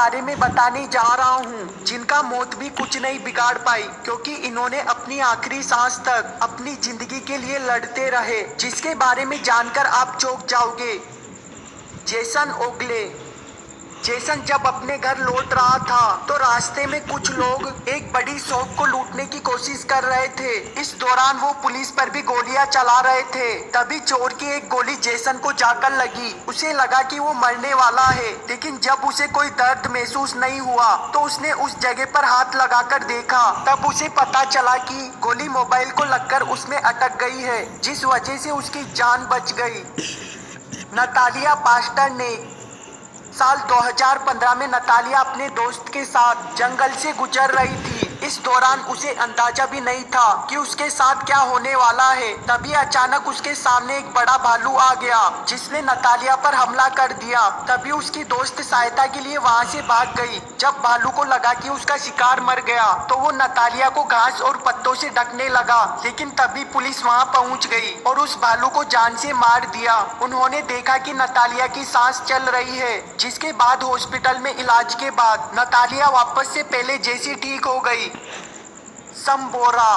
बारे में बताने जा रहा हूँ, जिनका मौत भी कुछ नहीं बिगाड़ पाई, क्योंकि इन्होंने अपनी आखिरी सांस तक अपनी जिंदगी के लिए लड़ते रहे, जिसके बारे में जानकर आप चौंक जाओगे। जेसन ओगले। जेसन जब अपने घर लौट रहा था तो रास्ते में कुछ लोग एक बड़ी शॉप को लूटने की कोशिश कर रहे थे। इस दौरान वो पुलिस पर भी गोलियां चला रहे थे। तभी चोर की एक गोली जेसन को जाकर लगी। उसे लगा कि वो मरने वाला है, लेकिन जब उसे कोई दर्द महसूस नहीं हुआ तो उसने उस जगह पर हाथ लगाकर देखा। तब उसे पता चला कि गोली मोबाइल को लगकर उसमें अटक गई है, जिस वजह से उसकी जान बच गई। नतालिया पास्टरनेक। साल 2015 में नतालिया अपने दोस्त के साथ जंगल से गुजर रही थी। इस दौरान उसे अंदाजा भी नहीं था कि उसके साथ क्या होने वाला है। तभी अचानक उसके सामने एक बड़ा भालू आ गया, जिसने नतालिया पर हमला कर दिया। तभी उसकी दोस्त सहायता के लिए वहां से भाग गई। जब भालू को लगा कि उसका शिकार मर गया तो वो नतालिया को घास और पत्तों से ढकने लगा, लेकिन तभी पुलिस वहां पहुंच गई और उस भालू को जान से मार दिया। उन्होंने देखा कि नतालिया की सांस चल रही है, जिसके बाद हॉस्पिटल में इलाज के बाद नतालिया वापस से पहले जैसी ठीक हो गई। समबोरा।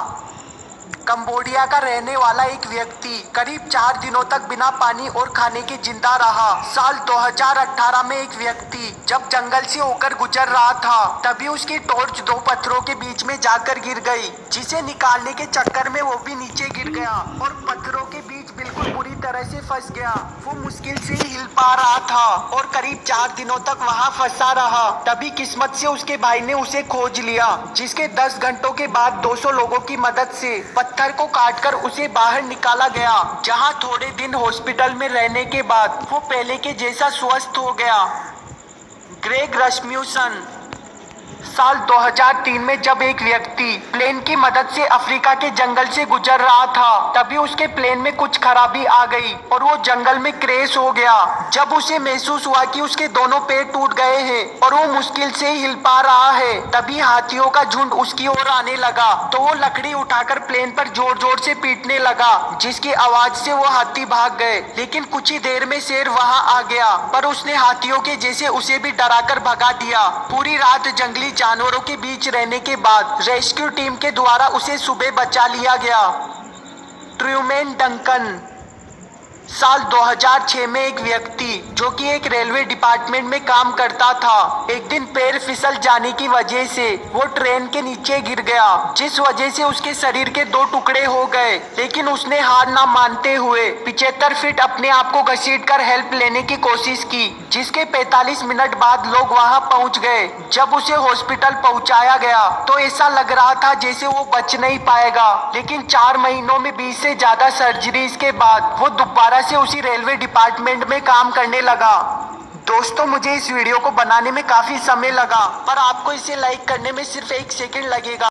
कंबोडिया का रहने वाला एक व्यक्ति करीब 4 दिनों तक बिना पानी और खाने के जिंदा रहा। साल 2018 में एक व्यक्ति जब जंगल से होकर गुजर रहा था, तभी उसकी टॉर्च 2 पत्थरों के बीच में जाकर गिर गई, जिसे निकालने के चक्कर में वो भी नीचे गिर गया और पत्थरों के बीच बिल्कुल बुरी तरह से फंस गया। वो मुश्किल से ही हिल पा रहा था और करीब 4 दिनों तक वहाँ फंसा रहा। तभी किस्मत से उसके भाई ने उसे खोज लिया, जिसके 10 घंटों के बाद 200 लोगों की मदद से पत्थर को काटकर उसे बाहर निकाला गया, जहां थोड़े दिन हॉस्पिटल में रहने के बाद वो पहले के जैसा स्वस्थ हो गया। ग्रेग रस्म्यूसन। साल 2003 में जब एक व्यक्ति प्लेन की मदद से अफ्रीका के जंगल से गुजर रहा था, तभी उसके प्लेन में कुछ खराबी आ गई और वो जंगल में क्रैश हो गया। जब उसे महसूस हुआ कि उसके दोनों पैर टूट गए हैं और वो मुश्किल से ही हिल पा रहा है, तभी हाथियों का झुंड उसकी ओर आने लगा। तो वो लकड़ी उठाकर प्लेन पर जोर जोर से पीटने लगा, जिसकी आवाज से वो हाथी भाग गए। लेकिन कुछ ही देर में शेर वहां आ गया, पर उसने हाथियों के जैसे उसे भी डराकर भगा दिया। पूरी रात जंगली जानवरों के बीच रहने के बाद रेस्क्यू टीम के द्वारा उसे सुबह बचा लिया गया। Truman Duncan. साल 2006 में एक व्यक्ति जो कि एक रेलवे डिपार्टमेंट में काम करता था, एक दिन पैर फिसल जाने की वजह से वो ट्रेन के नीचे गिर गया, जिस वजह से उसके शरीर के 2 टुकड़े हो गए। लेकिन उसने हार ना मानते हुए 75 फीट अपने आप को घसीटकर हेल्प लेने की कोशिश की, जिसके 45 मिनट बाद लोग वहां पहुंच गए। जब उसे हॉस्पिटल पहुंचाया गया तो ऐसा लग रहा था जैसे वो बच नहीं पाएगा, लेकिन 4 महीनों में 20 से ज्यादा सर्जरीज के बाद वो दोबारा से उसी रेलवे डिपार्टमेंट में काम करने लगा। दोस्तों, मुझे इस वीडियो को बनाने में काफी समय लगा, पर आपको इसे लाइक करने में सिर्फ 1 सेकंड लगेगा।